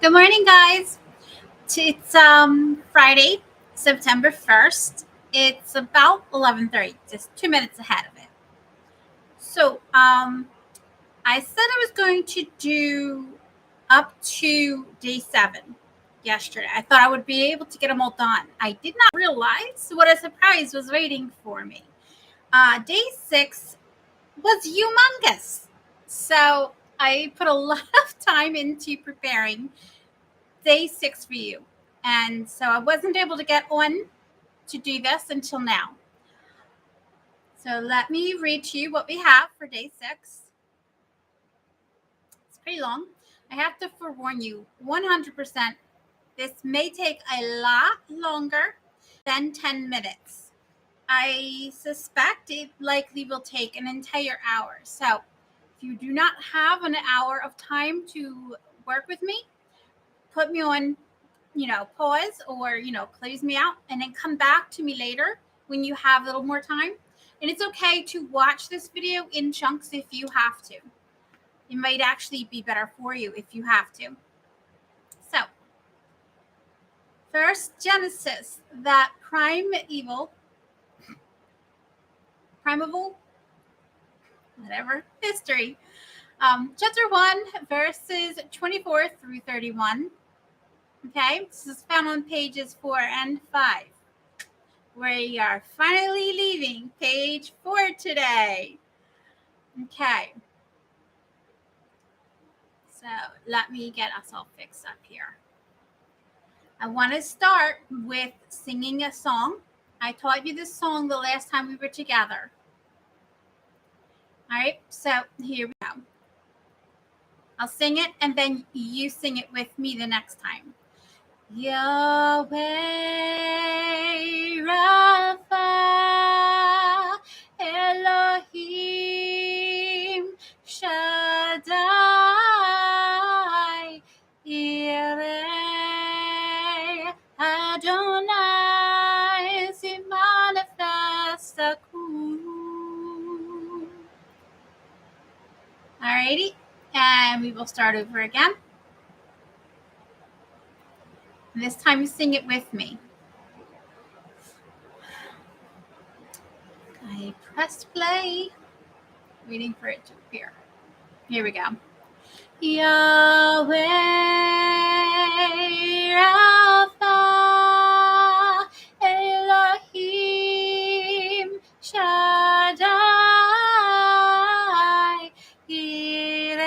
Good morning, guys. It's Friday, September 1st. It's about 11:30, just 2 minutes ahead of it. So I said I was going to do up to day 7 yesterday. I thought I would be able to get them all done. I did not realize what a surprise was waiting for me. Day 6 was humongous. So I put a lot of time into preparing day 6 for you. And so I wasn't able to get on to do this until now. So let me read to you what we have for day 6. It's pretty long. I have to forewarn you 100%. This may take a lot longer than 10 minutes. I suspect it likely will take an entire hour. So if you do not have an hour of time to work with me, put me on pause or, close me out and then come back to me later when you have a little more time. And it's okay to watch this video in chunks if you have to. It might actually be better for you if you have to. So, first Genesis, that primeval, whatever, history. Chapter 1, verses 24 through 31. Okay, this is found on pages 4 and 5. We are finally leaving page 4 today. Okay. So let me get us all fixed up here. I want to start with singing a song. I taught you this song the last time we were together. All right, so here we go. I'll sing it and then you sing it with me the next time. Yahweh Rapha Elohim Shaddai Yireh Adonai Zimanifestaku. Alrighty, and we will start over again. This time you sing it with me. I pressed play, waiting for it to appear. Here we go. Yahweh Rapha Elohim Shaddai Yireh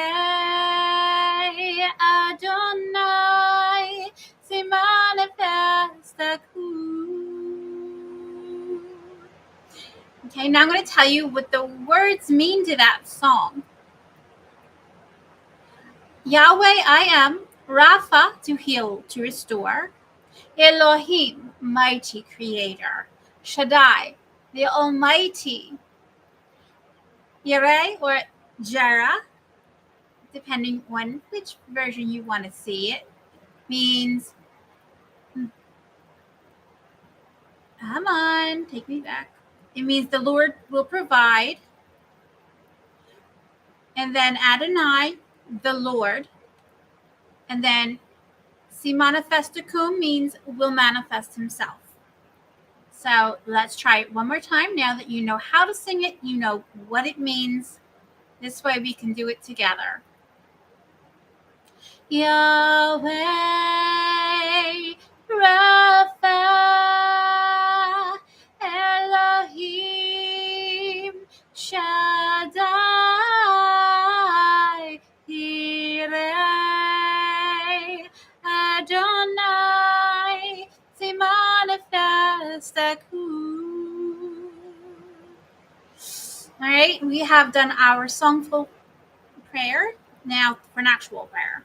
Adonai Zimanifestaku. Okay, now I'm going to tell you what the words mean to that song. Yahweh, I am. Rapha, to heal, to restore. Elohim, mighty creator. Shaddai, the almighty. Yireh, or Jera, depending on which version you want to see it, means, come on, take me back. It means the Lord will provide. And then Adonai, the Lord. And then Si manifestakum means will manifest himself. So let's try it one more time. Now that you know how to sing it, you know what it means. This way we can do it together. Yahweh Rapha Elohim Shaddai Yireh Adonai Zimanifestaku. All right, we have done our songful prayer. Now for an actual prayer.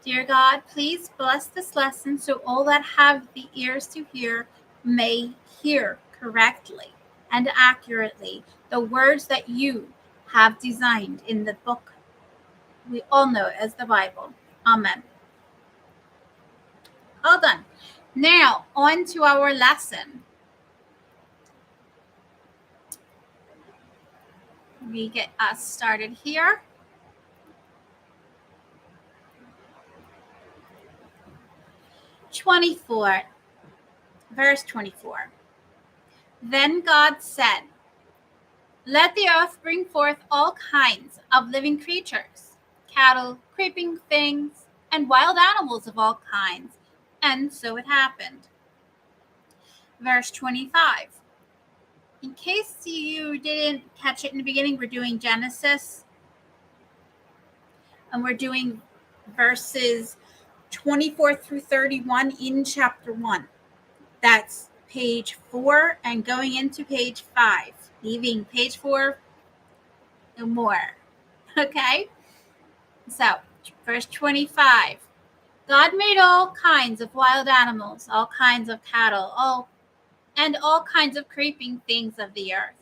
Dear God, please bless this lesson so all that have the ears to hear may hear correctly and accurately the words that you have designed in the book we all know as the Bible. Amen. All done. Now, on to our lesson. We get us started here. 24, verse 24. Then God said, "Let the earth bring forth all kinds of living creatures, cattle, creeping things, and wild animals of all kinds." And so it happened. Verse 25. In case you didn't catch it in the beginning, we're doing Genesis, and we're doing verses 24 through 31 in chapter 1. That's page 4 and going into page 5, leaving page 4 no more. Okay? So, verse 25. God made all kinds of wild animals, all kinds of cattle, all kinds of creeping things of the earth.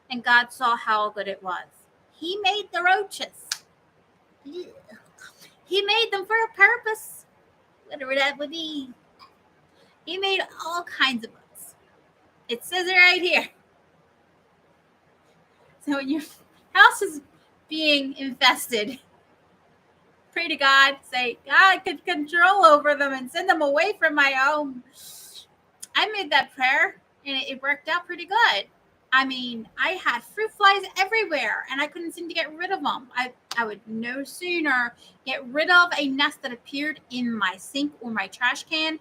And God saw how good it was. He made the roaches. He made them for a purpose, whatever that would be. He made all kinds of bugs. It says it right here. So when your house is being infested, pray to God, say, God, get control over them and send them away from my home. I made that prayer and it worked out pretty good. I mean, I had fruit flies everywhere and I couldn't seem to get rid of them. I would no sooner get rid of a nest that appeared in my sink or my trash can,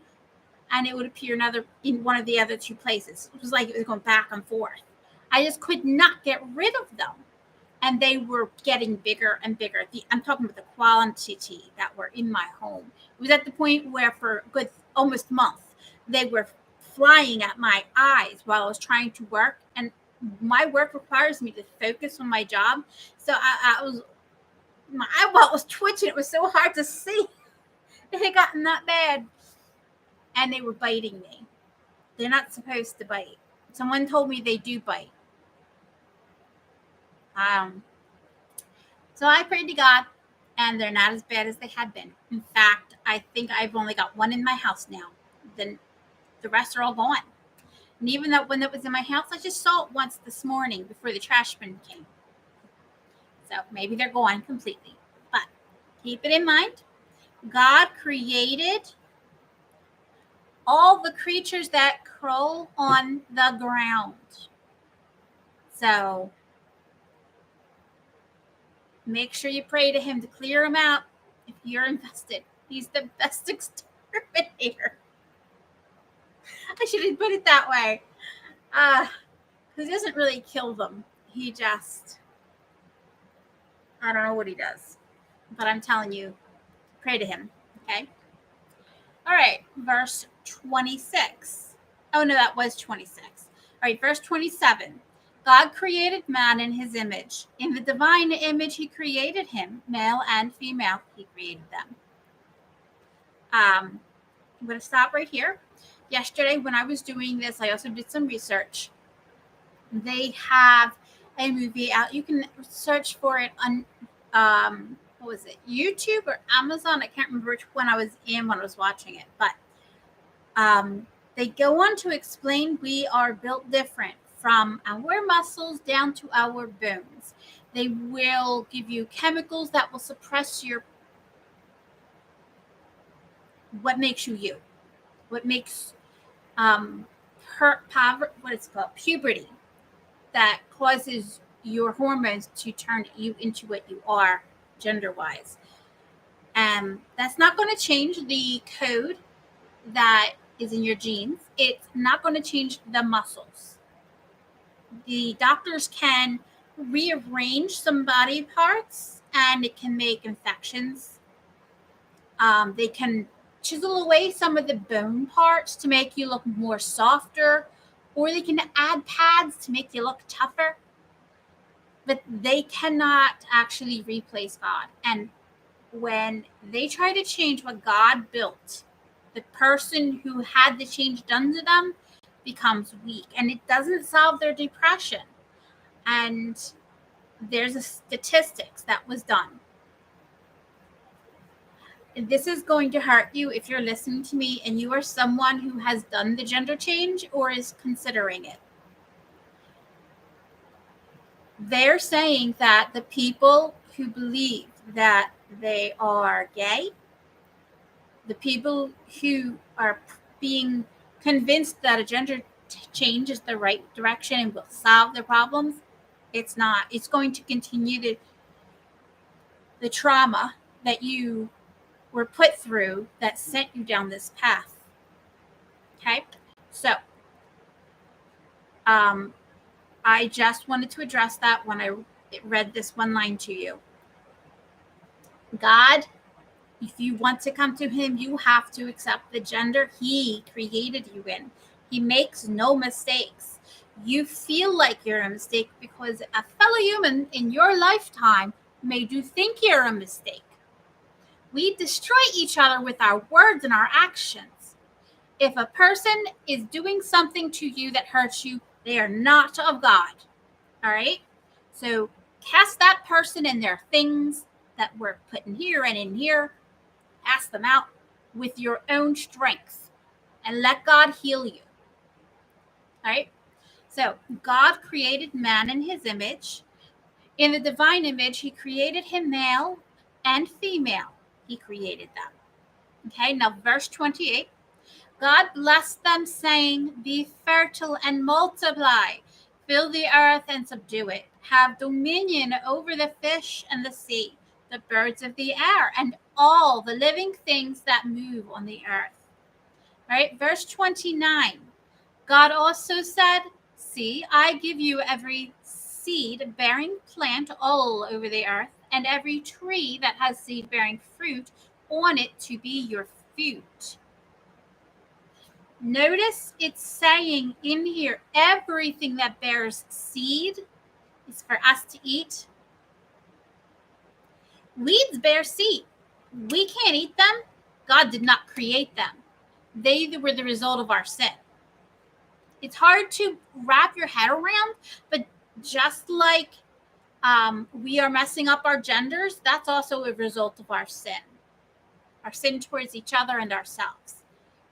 and it would appear in one of the other two places. It was like it was going back and forth. I just could not get rid of them. And they were getting bigger and bigger. I'm talking about the quantity that were in my home. It was at the point where for a good almost month, they were flying at my eyes while I was trying to work. And my work requires me to focus on my job. So my eyeball was twitching. It was so hard to see. It had gotten that bad. And they were biting me. They're not supposed to bite. Someone told me they do bite. So I prayed to God, and they're not as bad as they had been. In fact, I think I've only got one in my house now. Then the rest are all gone. And even that one that was in my house, I just saw it once this morning before the trash bin came. So maybe they're gone completely. But keep it in mind, God created all the creatures that crawl on the ground. So make sure you pray to him to clear them out if you're infested. He's the best exterminator. I should have put it that way. Because he doesn't really kill them. He just, I don't know what he does. But I'm telling you, pray to him. Okay? All right, verse 26. Oh, no, that was 26. All right, verse 27. God created man in his image. In the divine image, he created him. Male and female, he created them. I'm going to stop right here. Yesterday, when I was doing this, I also did some research. They have a movie out. You can search for it on, what was it, YouTube or Amazon? I can't remember which one I was in when I was watching it. But they go on to explain we are built different from our muscles down to our bones. They will give you chemicals that will suppress what makes you, what makes what it's called, puberty, that causes your hormones to turn you into what you are gender-wise. That's not going to change the code that is in your genes. It's not going to change the muscles. The doctors can rearrange some body parts and it can make infections. They can chisel away some of the bone parts to make you look more softer, or they can add pads to make you look tougher. But they cannot actually replace God. And when they try to change what God built, the person who had the change done to them becomes weak, and it doesn't solve their depression. And there's a statistics that was done. This is going to hurt you if you're listening to me and you are someone who has done the gender change or is considering it. They're saying that the people who believe that they are gay, The people who are being convinced that a gender change is the right direction and will solve their problems, it's not. It's going to continue the trauma that you were put through that sent you down this path. Okay? So, I just wanted to address that when I read this one line to you. God, if you want to come to him, you have to accept the gender he created you in. He makes no mistakes. You feel like you're a mistake because a fellow human in your lifetime made you think you're a mistake. We destroy each other with our words and our actions. If a person is doing something to you that hurts you, they are not of God. All right? So cast that person and their things that were put in here and in here, cast them out with your own strength and let God heal you. All right? So God created man in his image. In the divine image, he created him male and female. He created them. Okay, now verse 28. God blessed them, saying, be fertile and multiply, fill the earth and subdue it, have dominion over the fish and the sea, the birds of the air, and all the living things that move on the earth. All right, verse 29. God also said, see, I give you every seed-bearing plant all over the earth, and every tree that has seed-bearing fruit on it to be your food. Notice it's saying in here, everything that bears seed is for us to eat. Weeds bear seed. We can't eat them. God did not create them. They were the result of our sin. It's hard to wrap your head around, but just like we are messing up our genders, that's also a result of our sin towards each other and ourselves.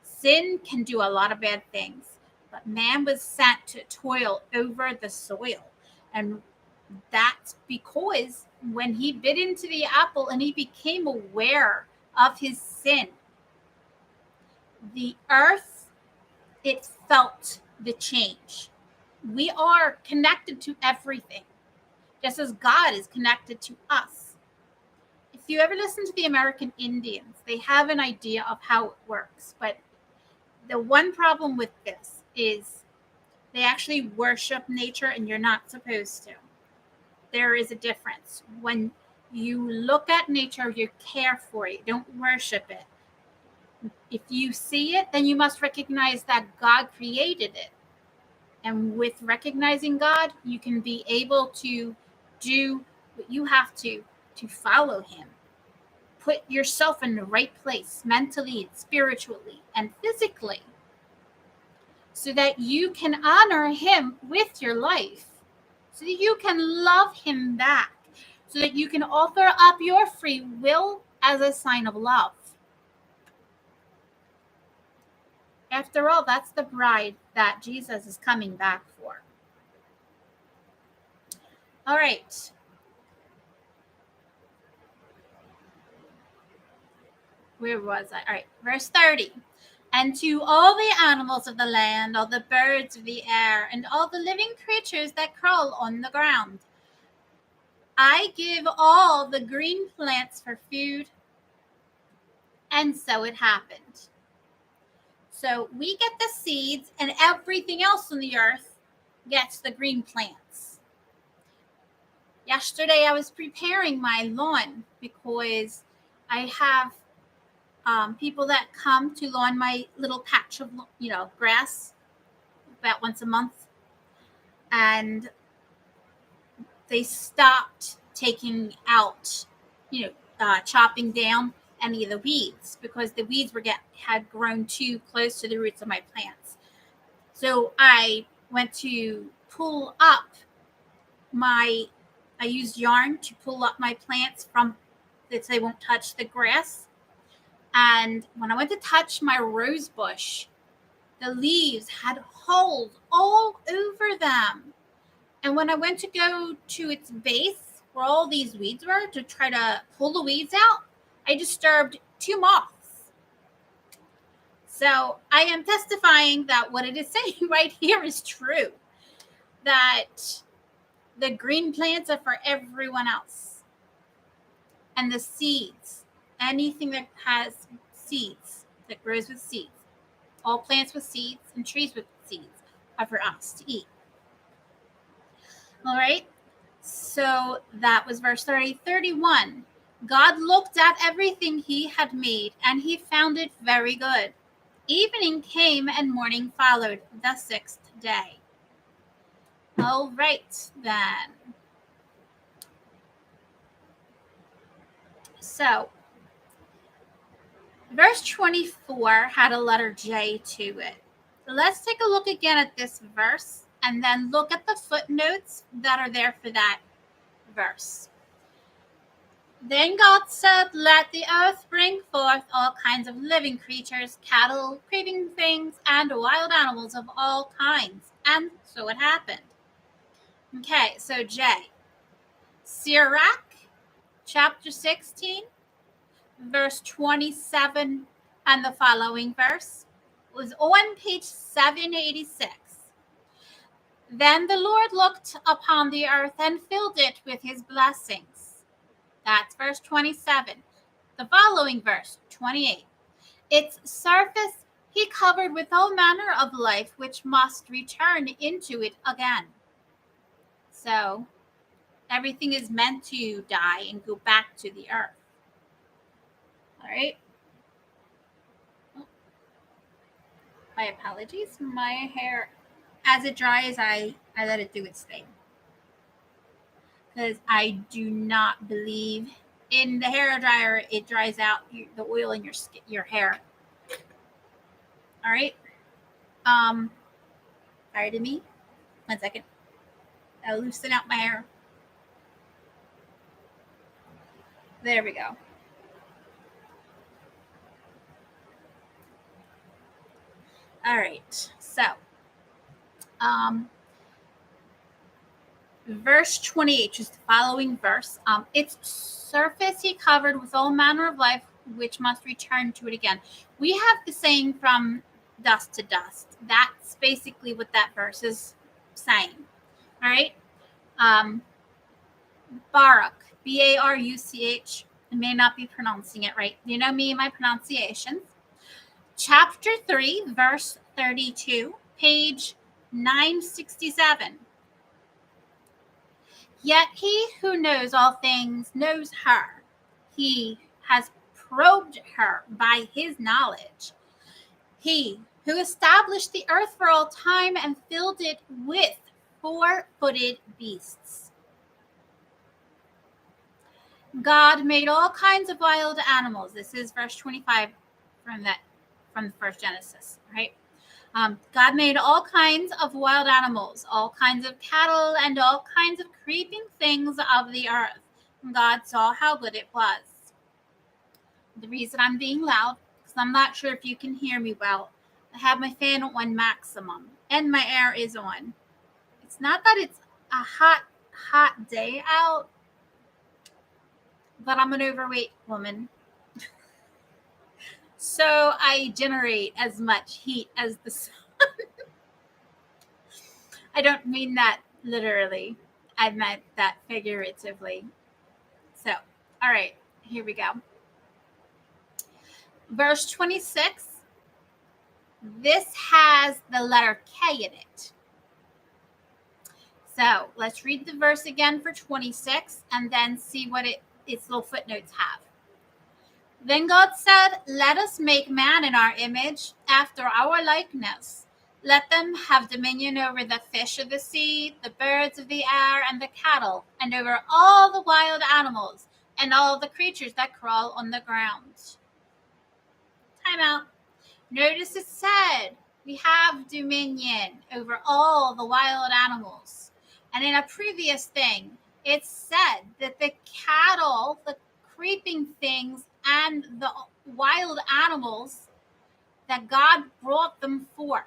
Sin can do a lot of bad things, but man was sent to toil over the soil. And that's because when he bit into the apple and he became aware of his sin, the earth, it felt the change. We are connected to everything, just as God is connected to us. If you ever listen to the American Indians, they have an idea of how it works, but the one problem with this is they actually worship nature, and you're not supposed to. There is a difference. When you look at nature, you care for it. You don't worship it. If you see it, then you must recognize that God created it. And with recognizing God, you can be able to do what you have to follow him. Put yourself in the right place mentally and spiritually and physically, so that you can honor him with your life, so that you can love him back, so that you can offer up your free will as a sign of love. After all, that's the bride that Jesus is coming back for. All right. Where was I? All right, verse 30. And to all the animals of the land, all the birds of the air, and all the living creatures that crawl on the ground, I give all the green plants for food. And so it happened. So we get the seeds, and everything else on the earth gets the green plants. Yesterday, I was preparing my lawn because I have people that come to lawn my little patch of grass about once a month, and they stopped taking out, chopping down any of the weeds, because the weeds had grown too close to the roots of my plants. So I went to pull up I used yarn to pull up my plants from that they won't touch the grass. And when I went to touch my rose bush, the leaves had holes all over them. And when I went to go to its base, where all these weeds were, to try to pull the weeds out, I disturbed 2 moths. So I am testifying that what it is saying right here is true, that the green plants are for everyone else. And the seeds, anything that has seeds, that grows with seeds, all plants with seeds and trees with seeds are for us to eat. All right. So that was verse 30. 31. God looked at everything he had made, and he found it very good. Evening came and morning followed, the sixth day. All right, then. So, verse 24 had a letter J to it. So let's take a look again at this verse and then look at the footnotes that are there for that verse. Then God said, let the earth bring forth all kinds of living creatures, cattle, creeping things, and wild animals of all kinds. And so it happened. Okay, so J. Sirach, chapter 16, verse 27, and the following verse was on page 786. Then the Lord looked upon the earth and filled it with his blessings. That's verse 27. The following verse, 28. Its surface he covered with all manner of life, which must return into it again. So everything is meant to die and go back to the earth. All right. My apologies. My hair, as it dries, I let it do its thing. Because I do not believe in the hair dryer. It dries out the oil in your hair. All right. Pardon me. 1 second. I'll loosen out my hair. There we go. All right. So, verse 28, just the following verse. Its surface he covered with all manner of life, which must return to it again. We have the saying from dust to dust. That's basically what that verse is saying. All right. Baruch, Baruch. I may not be pronouncing it right. You know me and my pronunciations. Chapter 3, verse 32, page 967. Yet he who knows all things knows her. He has probed her by his knowledge. He who established the earth for all time and filled it with four-footed beasts. God made all kinds of wild animals. This is verse 25 from the first Genesis, right? God made all kinds of wild animals, all kinds of cattle, and all kinds of creeping things of the earth. God saw how good it was. The reason I'm being loud, because I'm not sure if you can hear me well, I have my fan on maximum, and my air is on. It's not that it's a hot day out, but I'm an overweight woman. So I generate as much heat as the sun. I don't mean that literally. I meant that figuratively. So, all right, here we go. Verse 26. This has the letter K in it. So let's read the verse again for 26 and then see what its little footnotes have. Then God said, let us make man in our image, after our likeness. Let them have dominion over the fish of the sea, the birds of the air, and the cattle, and over all the wild animals, and all the creatures that crawl on the ground. Time out. Notice it said, we have dominion over all the wild animals. And in a previous thing, it said that the cattle, the creeping things, and the wild animals, that God brought them forth.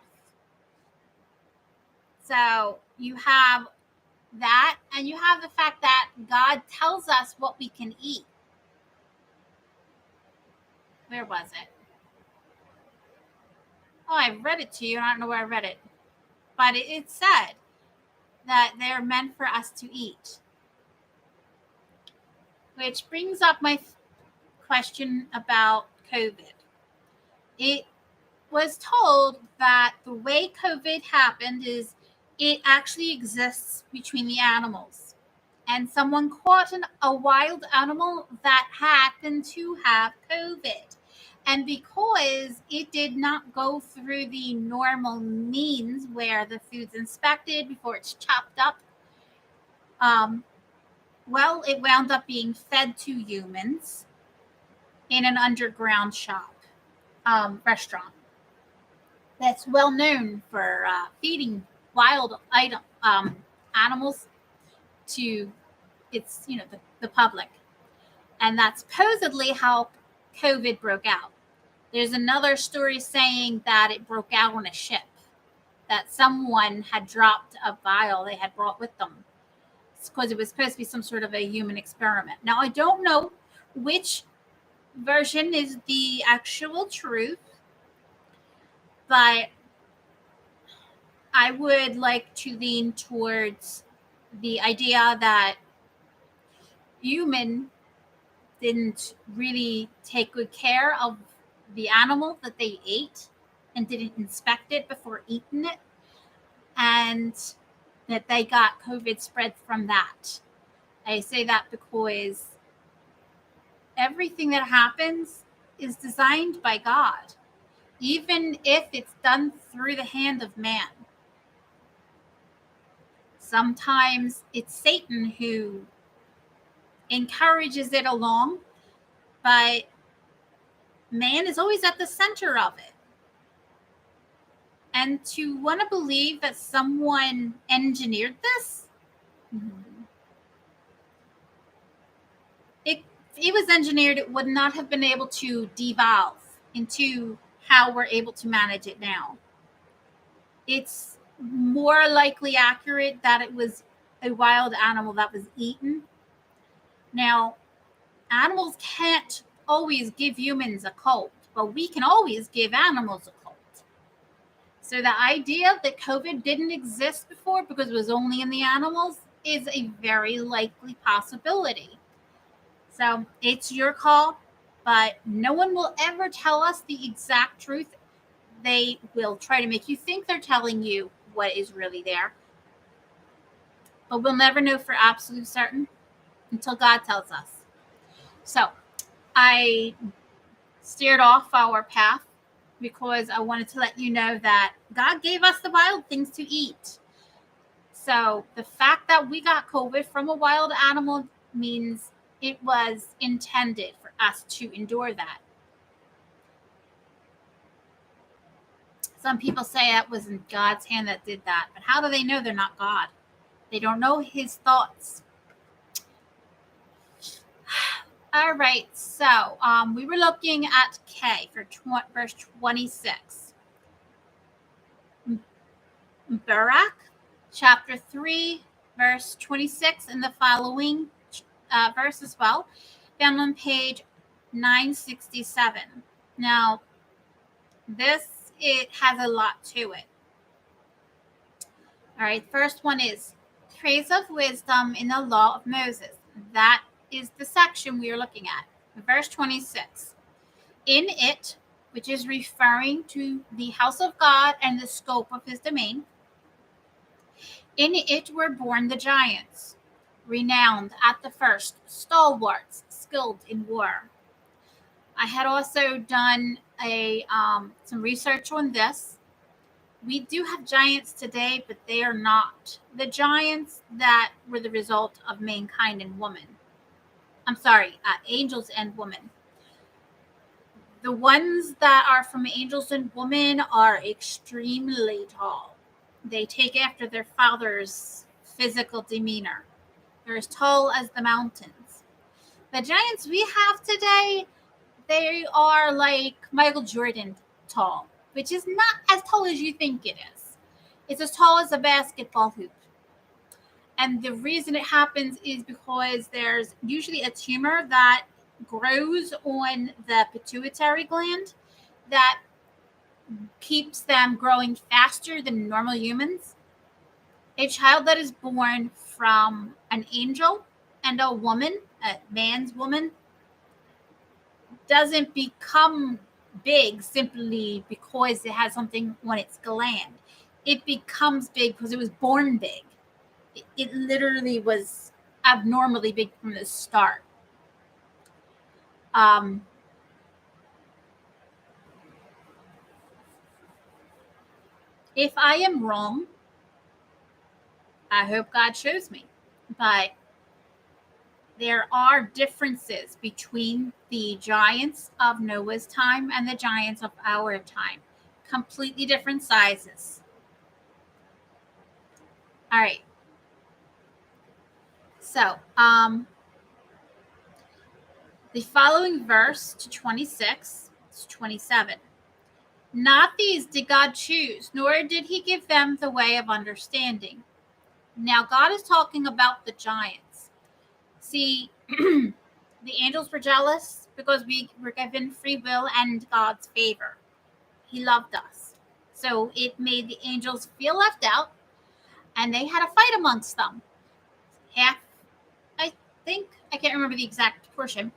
So you have that, and you have the fact that God tells us what we can eat. Where was it? Oh, I read it to you. I don't know where I read it. But it said that they're meant for us to eat. Which brings up my question about COVID. It was told that the way COVID happened is it actually exists between the animals. And someone caught a wild animal that happened to have COVID. And because it did not go through the normal means where the food's inspected before it's chopped up, well, it wound up being fed to humans in an underground restaurant that's well known for feeding wild animals to the public. And that's supposedly how COVID broke out. There's another story saying that it broke out on a ship, that someone had dropped a vial they had brought with them because it was supposed to be some sort of a human experiment. Now, I don't know which version is the actual truth, but I would like to lean towards the idea that human didn't really take good care of the animal that they ate and didn't inspect it before eating it, and that they got COVID spread from that. I say that because everything that happens is designed by God, even if it's done through the hand of man. Sometimes it's Satan who encourages it along, but man is always at the center of it. And to want to believe that someone engineered this, if it was engineered, it would not have been able to devolve into how we're able to manage it now. It's more likely accurate that it was a wild animal that was eaten. Now, animals can't always give humans a cold, but we can always give animals a cold. So the idea that COVID didn't exist before because it was only in the animals is a very likely possibility. So it's your call, but no one will ever tell us the exact truth. They will try to make you think they're telling you what is really there. But we'll never know for absolute certain until God tells us. So I steered off our path because I wanted to let you know that God gave us the wild things to eat. So the fact that we got COVID from a wild animal means it was intended for us to endure that. Some people say that was in God's hand that did that, but how do they know they're not God? They don't know his thoughts. All right, so we were looking at K for verse 26. Barak, chapter 3, verse 26, and the following verse as well, found on page 967. Now, it has a lot to it. All right, first one is praise of wisdom in the law of Moses. That is the section we are looking at. Verse 26. In it, which is referring to the house of God and the scope of his domain, in it were born the giants, renowned at the first, stalwarts, skilled in war. I had also done some research on this. We do have giants today, but they are not the giants that were the result of mankind and woman. I'm sorry, angels and women. The ones that are from angels and women are extremely tall. They take after their father's physical demeanor. They're as tall as the mountains. The giants we have today, they are like Michael Jordan tall, which is not as tall as you think it is. It's as tall as a basketball hoop. And the reason it happens is because there's usually a tumor that grows on the pituitary gland that keeps them growing faster than normal humans. A child that is born from an angel and a woman, a man's woman, doesn't become big simply because it has something on its gland. It becomes big because it was born big. It literally was abnormally big from the start. Um, if I am wrong, I hope God shows me. But there are differences between the giants of Noah's time and the giants of our time. Completely different sizes. All right. So, the following verse to 26 to 27. Not these did God choose, nor did he give them the way of understanding. Now, God is talking about the giants. See, the angels were jealous because we were given free will and God's favor. He loved us. So it made the angels feel left out, and they had a fight amongst them. Half, I think, I can't remember the exact portion,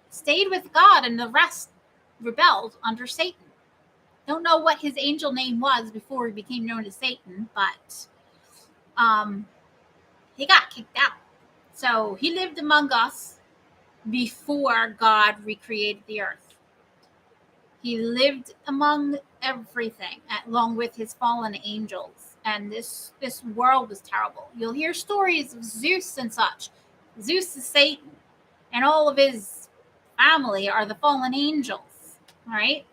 stayed with God, and the rest rebelled under Satan. Don't know what his angel name was before he became known as Satan, but he got kicked out. So he lived among us before God recreated the earth. He lived among everything along with his fallen angels. And this world was terrible. You'll hear stories of Zeus and such. Zeus is Satan, and all of his family are the fallen angels. All right?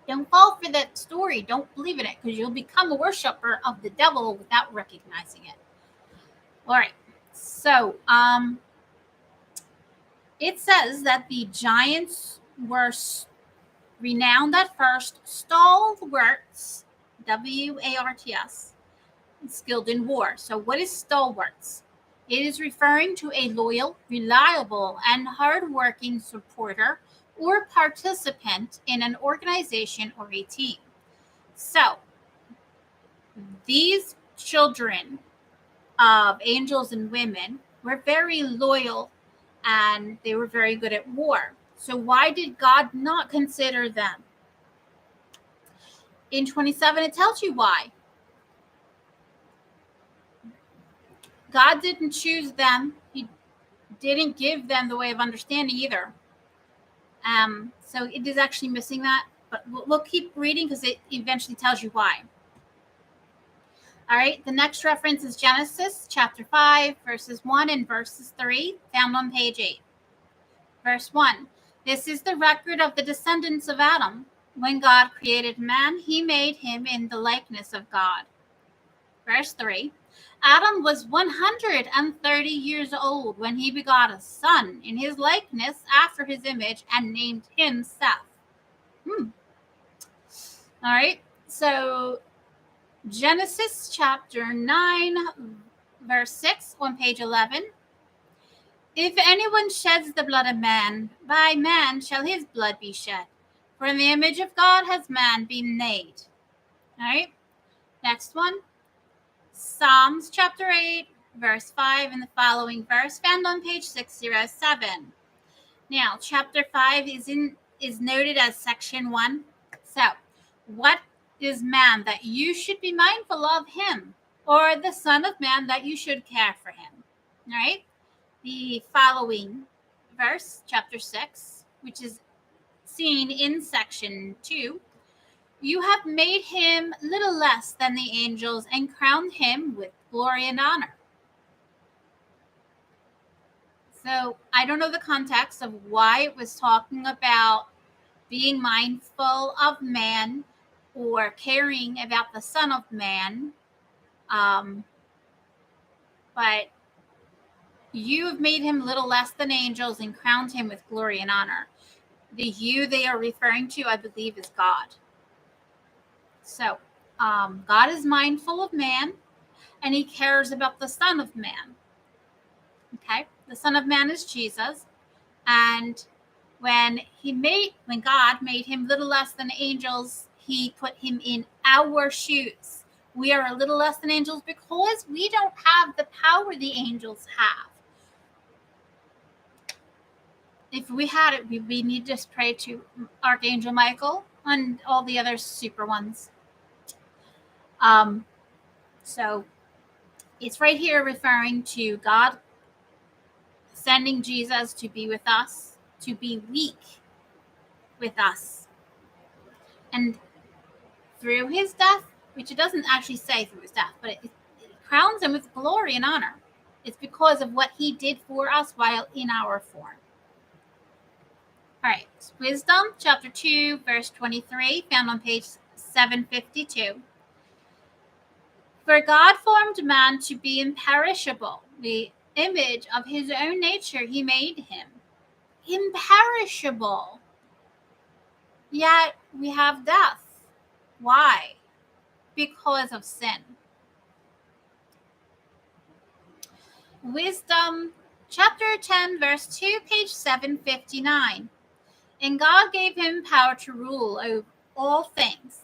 Don't fall for that story. Don't believe in it, because you'll become a worshiper of the devil without recognizing it. All right. So, it says that the giants were renowned at first, stalwarts, W-A-R-T-S, skilled in war. So what is stalwarts? It is referring to a loyal, reliable, and hardworking supporter or participant in an organization or a team. So these children of angels and women were very loyal, and they were very good at war. So why did God not consider them? In 27, it tells you why. God didn't choose them. He didn't give them the way of understanding either. So it is actually missing that, but we'll keep reading because it eventually tells you why. All right, the next reference is Genesis chapter 5, verses 1 and verses 3, found on page 8. Verse 1, this is the record of the descendants of Adam. When God created man, he made him in the likeness of God. Verse 3, Adam was 130 years old when he begot a son in his likeness after his image and named him Seth. All right, so Genesis chapter 9, verse 6 on page 11. If anyone sheds the blood of man, by man shall his blood be shed. For in the image of God has man been made. All right, next one. Psalms chapter 8, verse 5, and the following verse found on page 607. Now, chapter 5 is noted as section 1. So, what is man that you should be mindful of him, or the son of man that you should care for him? All right? The following verse, chapter 6, which is seen in section 2. You have made him little less than the angels and crowned him with glory and honor. So I don't know the context of why it was talking about being mindful of man or caring about the Son of Man. But you have made him little less than angels and crowned him with glory and honor. The you they are referring to, I believe, is God. So God is mindful of man, and he cares about the Son of Man. Okay, the Son of Man is Jesus, and When God made him little less than angels, he put him in our shoes. We are a little less than angels because we don't have the power the angels have. If we had it, we need to just pray to Archangel Michael and all the other super ones. So it's right here referring to God sending Jesus to be with us, to be weak with us. And through his death, which it doesn't actually say through his death, but it crowns him with glory and honor. It's because of what he did for us while in our form. All right, Wisdom, chapter 2, verse 23, found on page 752. For God formed man to be imperishable. The image of his own nature he made him. Imperishable. Yet we have death. Why? Because of sin. Wisdom, chapter 10, verse 2, page 759. And God gave him power to rule over all things.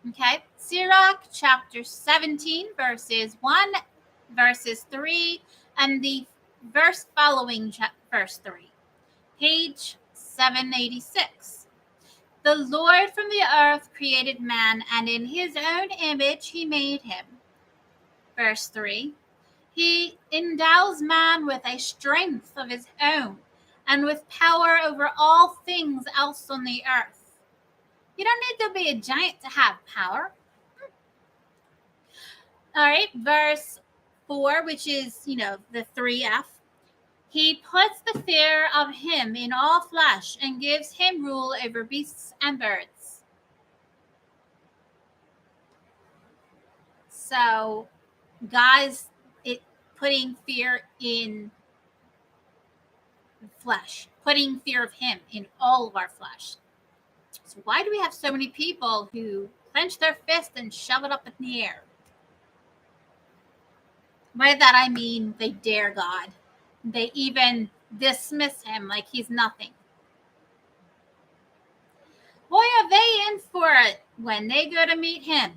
Okay? Sirach, chapter 17, verses 1, verses 3, and the verse following verse 3. Page 786. The Lord from the earth created man, and in his own image he made him. Verse 3. He endows man with a strength of his own and with power over all things else on the earth. You don't need to be a giant to have power. All right, verse 4, which is, the 3F. He puts the fear of him in all flesh and gives him rule over beasts and birds. So, guys, putting fear in flesh, putting fear of him in all of our flesh. So why do we have so many people who clench their fist and shove it up in the air? By that I mean they dare God. They even dismiss him like he's nothing. Boy, are they in for it when they go to meet him.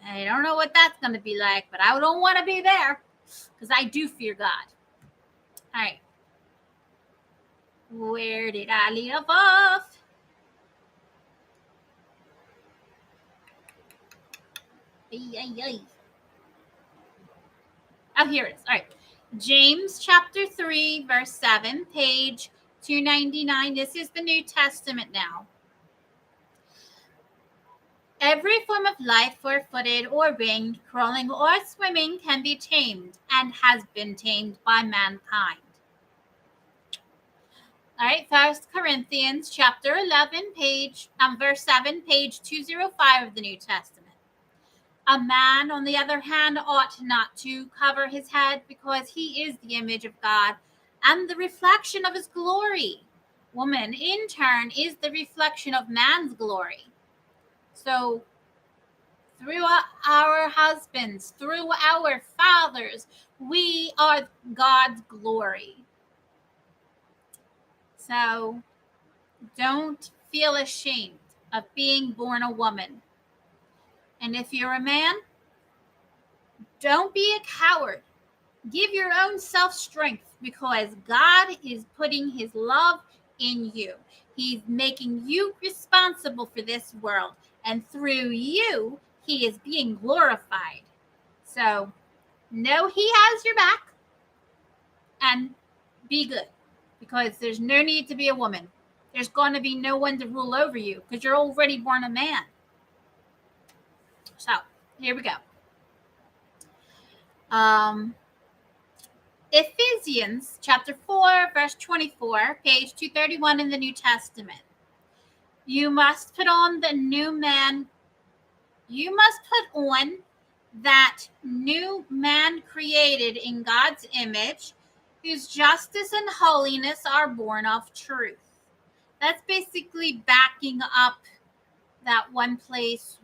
I don't know what that's going to be like, but I don't want to be there because I do fear God. All right. Where did I leave off? Oh, here it is. All right. James chapter 3, verse 7, page 299. This is the New Testament now. Every form of life, four-footed or winged, crawling or swimming, can be tamed and has been tamed by mankind. All right, 1 Corinthians chapter 11, verse 7, page 205 of the New Testament. A man, on the other hand, ought not to cover his head because he is the image of God and the reflection of his glory. Woman, in turn, is the reflection of man's glory. So, through our husbands, through our fathers, we are God's glory. So, don't feel ashamed of being born a woman. And if you're a man, don't be a coward. Give your own self strength because God is putting his love in you. He's making you responsible for this world. And through you, he is being glorified. So know he has your back and be good because there's no need to be a woman. There's going to be no one to rule over you because you're already born a man. So here we go. Ephesians chapter 4, verse 24, page 231 in the New Testament. You must put on the new man. You must put on that new man created in God's image, whose justice and holiness are born of truth. That's basically backing up that one place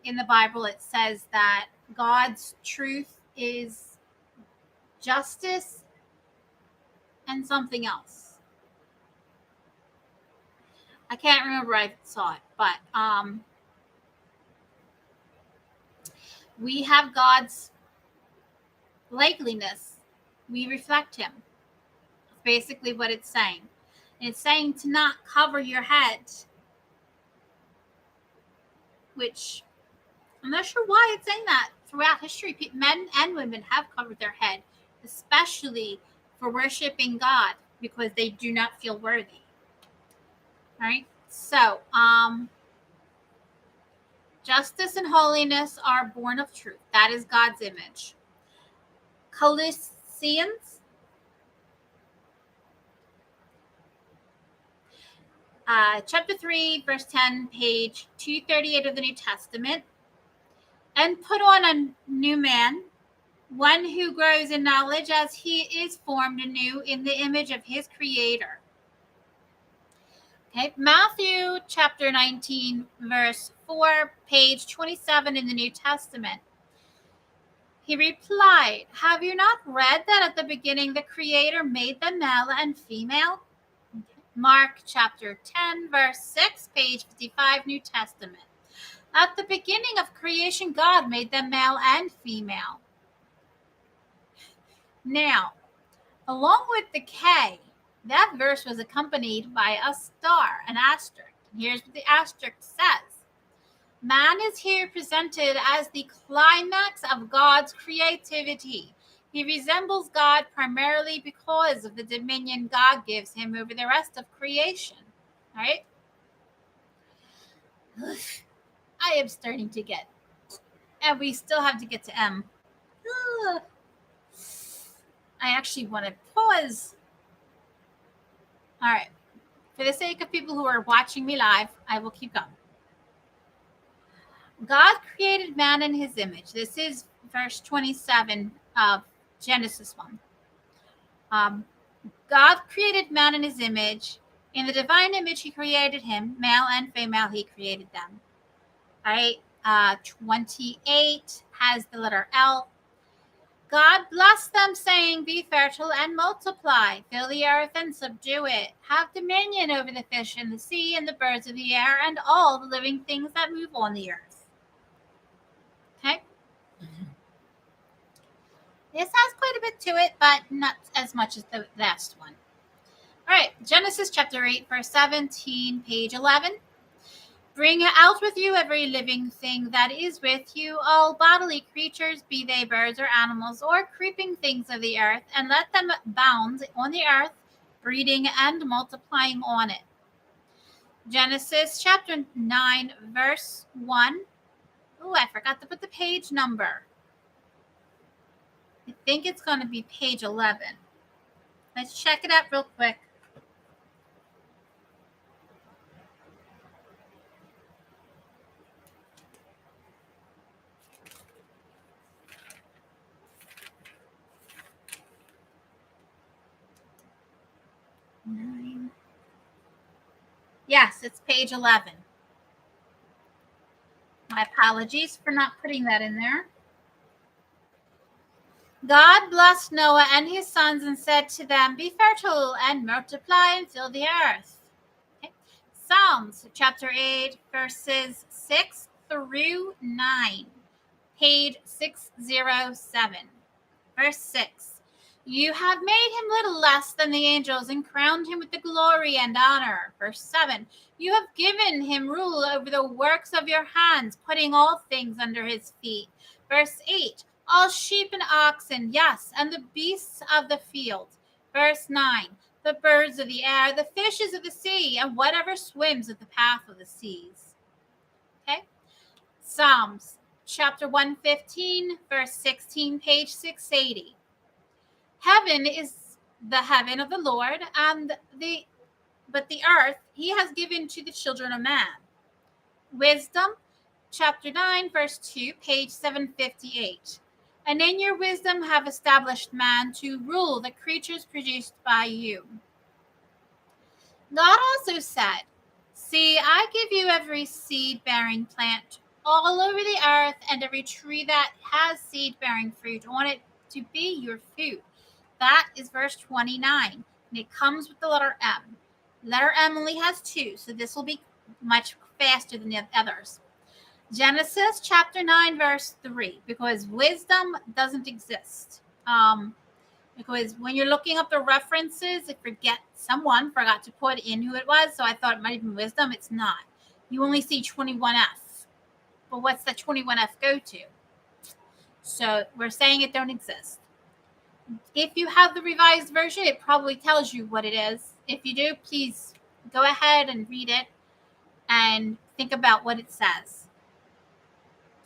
in the Bible. It says that God's truth is justice and something else. I can't remember where I saw it, but we have God's likeliness. We reflect him. That's basically what it's saying. And it's saying to not cover your head, which I'm not sure why it's saying that. Throughout history, men and women have covered their head, especially for worshiping God, because they do not feel worthy. All right. So, justice and holiness are born of truth. That is God's image. Colossians chapter 3, verse 10, page 238 of the New Testament. And put on a new man, one who grows in knowledge as he is formed anew in the image of his Creator. Okay, Matthew chapter 19, verse 4, page 27 in the New Testament. He replied, have you not read that at the beginning the Creator made them male and female? Mark chapter 10, verse 6, page 55, New Testament. At the beginning of creation, God made them male and female. Now, along with the K, that verse was accompanied by a star, an asterisk. Here's what the asterisk says. Man is here presented as the climax of God's creativity. He resembles God primarily because of the dominion God gives him over the rest of creation. All right? I am starting to get, and we still have to get to M. I actually want to pause. All right. For the sake of people who are watching me live, I will keep going. God created man in his image. This is verse 27 of Genesis 1. God created man in his image. In the divine image, he created him. Male and female, he created them. All right. 28 has the letter L. God blessed them, saying, be fertile and multiply, fill the earth and subdue it, have dominion over the fish in the sea and the birds of the air and all the living things that move on the earth. Okay? This has quite a bit to it, but not as much as the last one. All right, Genesis chapter 8, verse 17, page 11. Bring out with you every living thing that is with you, all bodily creatures, be they birds or animals or creeping things of the earth, and let them abound on the earth, breeding and multiplying on it. Genesis chapter 9, verse 1. Oh, I forgot to put the page number. I think it's going to be page 11. Let's check it out real quick. Yes, it's page 11. My apologies for not putting that in there. God blessed Noah and his sons and said to them, be fertile and multiply and fill the earth. Okay. Psalms chapter 8, verses 6 through 9, page 607. Verse 6. You have made him little less than the angels and crowned him with the glory and honor. Verse 7. You have given him rule over the works of your hands, putting all things under his feet. Verse 8. All sheep and oxen, yes, and the beasts of the field. Verse 9. The birds of the air, the fishes of the sea, and whatever swims at the path of the seas. Okay? Psalms chapter 115, verse 16, page 680. Heaven is the heaven of the Lord, but the earth he has given to the children of man. Wisdom, chapter 9, verse 2, page 758. And in your wisdom have established man to rule the creatures produced by you. God also said, see, I give you every seed-bearing plant all over the earth and every tree that has seed-bearing fruit on it to be your food. That is verse 29, and it comes with the letter M. Letter M only has 2, so this will be much faster than the others. Genesis chapter 9, verse 3, because wisdom doesn't exist. Because when you're looking up the references, someone forgot to put in who it was, so I thought it might have been wisdom. It's not. You only see 21F. But what's the 21F go to? So we're saying it don't exist. If you have the revised version, it probably tells you what it is. If you do, please go ahead and read it and think about what it says.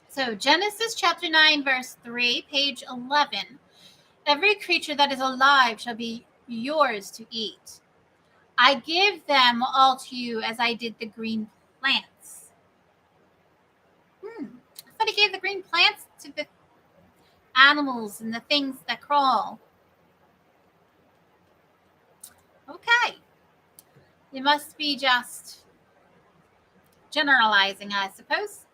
So Genesis chapter 9, verse 3, page 11. Every creature that is alive shall be yours to eat. I give them all to you as I did the green plants. I thought he gave the green plants to the animals and the things that crawl. Okay. It must be just generalizing, I suppose.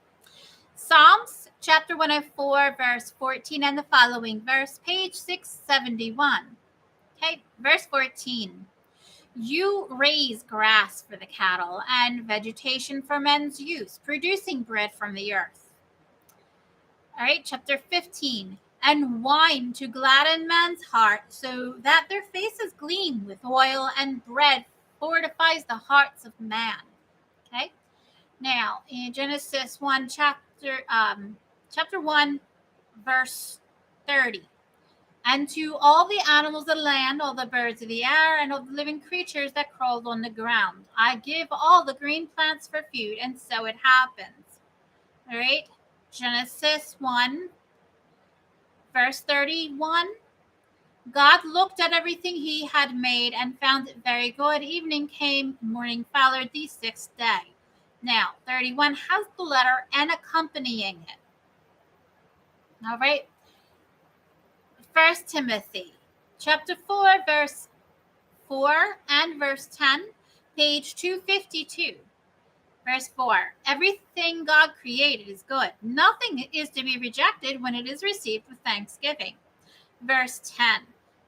Psalms chapter 104, verse 14 and the following verse, page 671. Okay, verse 14. You raise grass for the cattle and vegetation for men's use, producing bread from the earth. All right, chapter 15. And wine to gladden man's heart, so that their faces gleam with oil, and bread fortifies the hearts of man. Okay. Now, in Genesis 1, chapter 1, verse 30. And to all the animals of the land, all the birds of the air, and all the living creatures that crawled on the ground, I give all the green plants for food, and so it happens. All right, Genesis 1, verse 31. God looked at everything he had made and found it very good. Evening came, morning followed the 6th day. Now, 31 has the letter N accompanying it. All right. 1 Timothy chapter 4, verse 4 and verse 10, page 252. Verse 4, everything God created is good. Nothing is to be rejected when it is received with thanksgiving. Verse 10,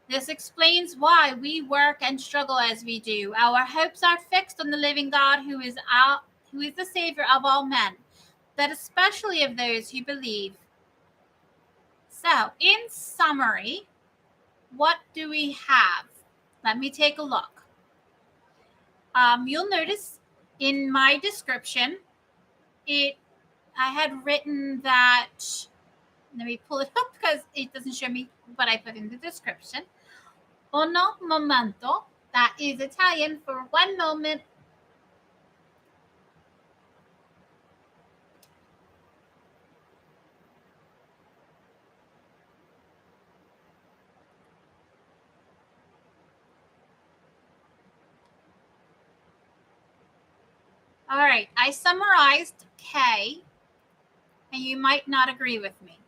this explains why we work and struggle as we do. Our hopes are fixed on the living God who is the Savior of all men, that especially of those who believe. So, in summary, what do we have? Let me take a look. You'll notice in my description, I had written that, let me pull it up because it doesn't show me what I put in the description. Uno momento, that is Italian for one moment. All right, I summarized K, and you might not agree with me.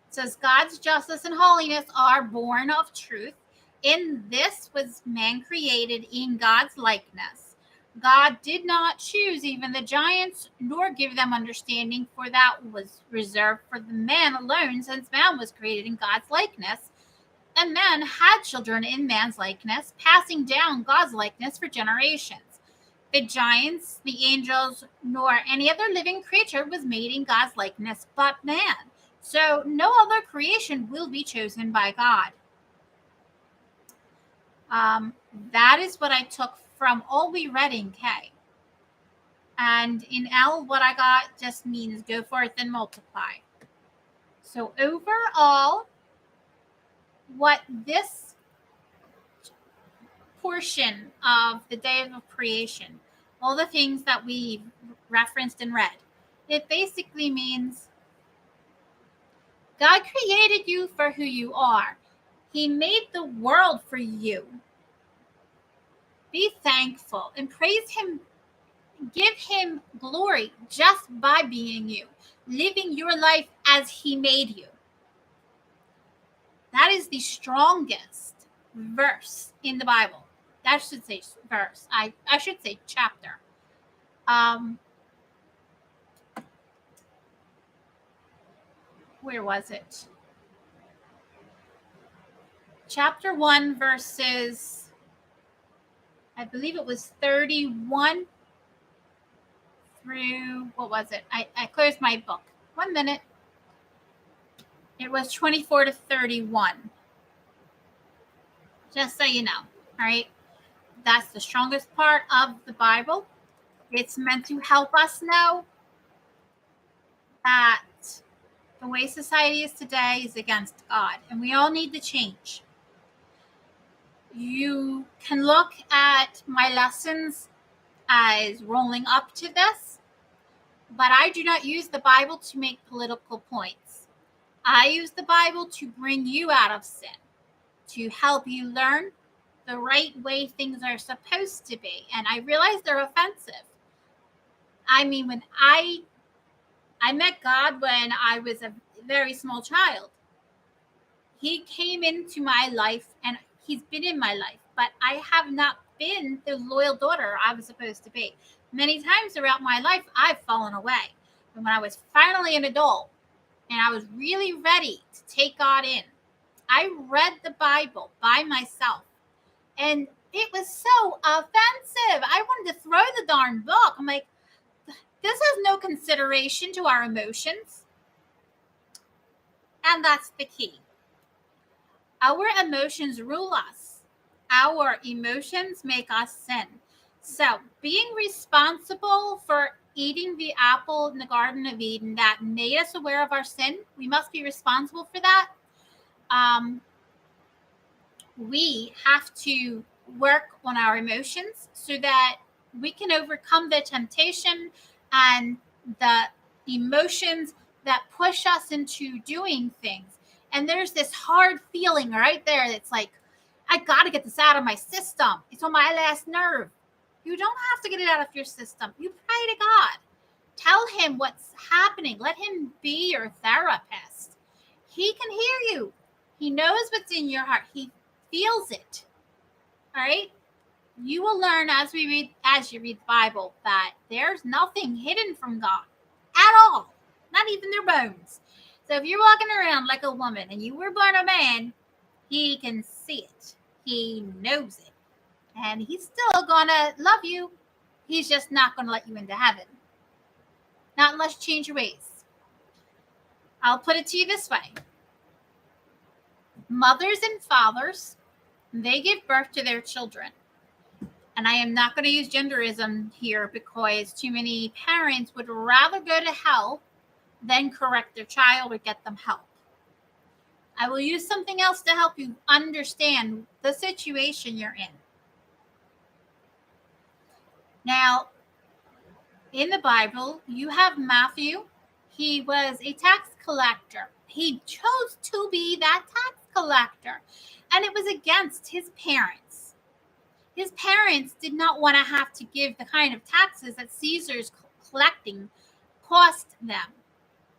It says God's justice and holiness are born of truth. In this was man created in God's likeness. God did not choose even the giants, nor give them understanding, for that was reserved for the man alone, since man was created in God's likeness. And man had children in man's likeness, passing down God's likeness for generations. The giants, the angels, nor any other living creature was made in God's likeness but man. So no other creation will be chosen by God. That is what I took from all we read in K. And in L, what I got just means go forth and multiply. So overall, what this portion of the day of creation, all the things that we referenced and read, it basically means God created you for who you are. He made the world for you. Be thankful and praise him. Give him glory just by being you, living your life as he made you. That is the strongest verse in the Bible. That should say verse. I should say chapter. Where was it? Chapter 1, verses I believe it was 31 through, what was it? I closed my book. 1 minute. It was 24 to 31. Just so you know. All right. That's the strongest part of the Bible. It's meant to help us know that the way society is today is against God, and we all need to change. You can look at my lessons as rolling up to this, but I do not use the Bible to make political points. I use the Bible to bring you out of sin, to help you learn the right way things are supposed to be. And I realize they're offensive. I mean, when I met God when I was a very small child. He came into my life and he's been in my life, but I have not been the loyal daughter I was supposed to be. Many times throughout my life, I've fallen away. And when I was finally an adult and I was really ready to take God in, I read the Bible by myself. And it was so offensive. I wanted to throw the darn book. I'm like, this has no consideration to our emotions. And that's the key. Our emotions rule us. Our emotions make us sin. So, being responsible for eating the apple in the Garden of Eden that made us aware of our sin, we must be responsible for that. We have to work on our emotions so that we can overcome the temptation and the emotions that push us into doing things. And there's this hard feeling right there that's like, I got to get this out of my system. It's on my last nerve. You don't have to get it out of your system. You pray to God. Tell him what's happening. Let him be your therapist. He can hear you. He knows what's in your heart. He feels it. All right? You will learn as you read the Bible that there's nothing hidden from God at all. Not even their bones. So if you're walking around like a woman and you were born a man, he can see it. He knows it. And he's still gonna love you. He's just not gonna let you into heaven. Not unless you change your ways. I'll put it to you this way. Mothers and fathers, they give birth to their children. And I am not going to use genderism here because too many parents would rather go to hell than correct their child or get them help. I will use something else to help you understand the situation you're in. Now, in the Bible, you have Matthew. He was a tax collector. He chose to be that tax collector, and it was against his parents. His parents did not want to have to give the kind of taxes that Caesar's collecting cost them.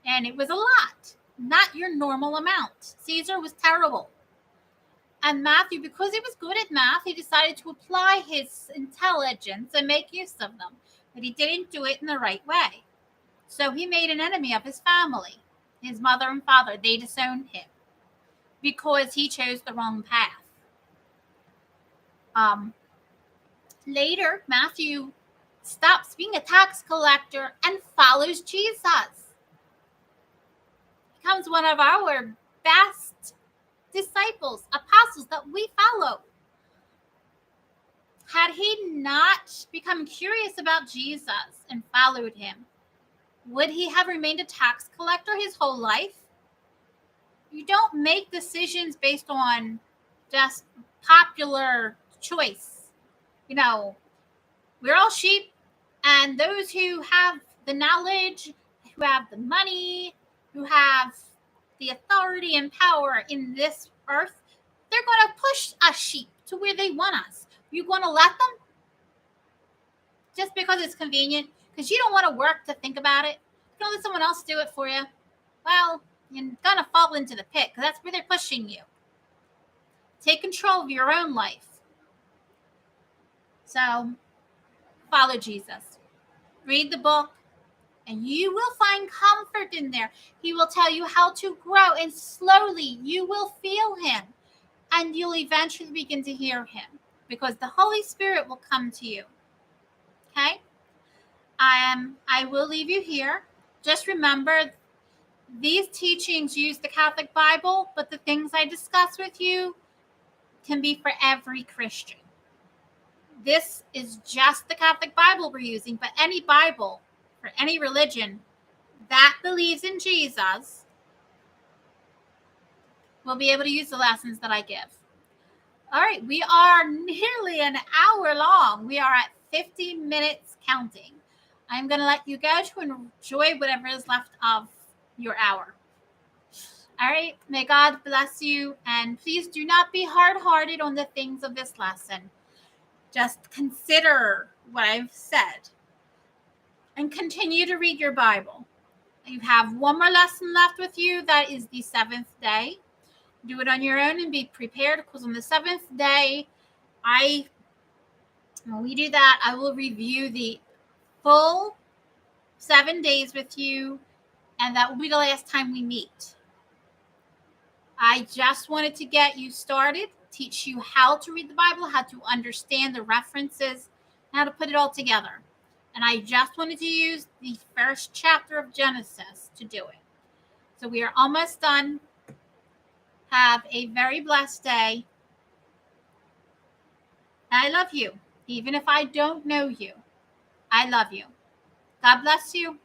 And it was a lot, not your normal amount. Caesar was terrible. And Matthew, because he was good at math, he decided to apply his intelligence and make use of them. But he didn't do it in the right way. So he made an enemy of his family. His mother and father, they disowned him because he chose the wrong path. Later, Matthew stops being a tax collector and follows Jesus. He becomes one of our best disciples, apostles that we follow. Had he not become curious about Jesus and followed him, would he have remained a tax collector his whole life? You don't make decisions based on just popular choice. You know, we're all sheep, and those who have the knowledge, who have the money, who have the authority and power in this earth, they're going to push us sheep to where they want us. You're going to let them? Just because it's convenient? Because you don't want to work to think about it? You don't let someone else do it for you? Well, you're going to fall into the pit because that's where they're pushing you. Take control of your own life. So, follow Jesus. Read the book, and you will find comfort in there. He will tell you how to grow, and slowly you will feel him, and you'll eventually begin to hear him because the Holy Spirit will come to you. Okay? I will leave you here. Just remember, these teachings use the Catholic Bible, but the things I discuss with you can be for every Christian. This is just the Catholic Bible we're using, but any Bible for any religion that believes in Jesus will be able to use the lessons that I give. All right, we are nearly an hour long. We are at 50 minutes counting. I'm going to let you go to enjoy whatever is left of your hour. All right, may God bless you, and please do not be hard-hearted on the things of this lesson. Just consider what I've said and continue to read your Bible. You have one more lesson left with you. That is the 7th day. Do it on your own and be prepared, because on the 7th day, when we do that, I will review the full 7 days with you, and that will be the last time we meet. I just wanted to get you started, teach you how to read the Bible, how to understand the references, how to put it all together. And I just wanted to use the first chapter of Genesis to do it. So we are almost done. Have a very blessed day. I love you. Even if I don't know you, I love you. God bless you.